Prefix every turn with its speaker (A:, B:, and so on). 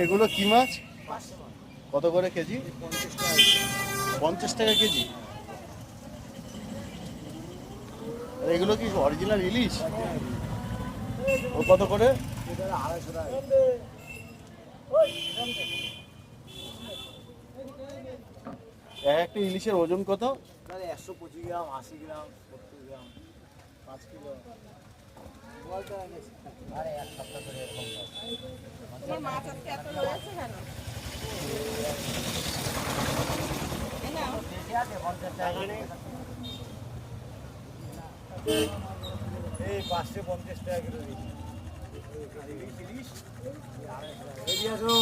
A: এগুলো কি মাছ? কত করে কেজি? 50 টাকা কেজি। আর এগুলো কি অরিজিনাল ইলিশ? ও কত করে?
B: 250 টাকা।
A: একটা ইলিশের ওজন কত?
B: 125 গ্রাম, 80 গ্রাম, 70 গ্রাম, 5 কিলো। আরে এক সপ্তাহ ধরে এরকম
C: তোমার মাছ আজকে এত রয়েছে কেন? এই নাও।
B: এই 550 টাকা কিলো দিচ্ছি। এদিকে আসো।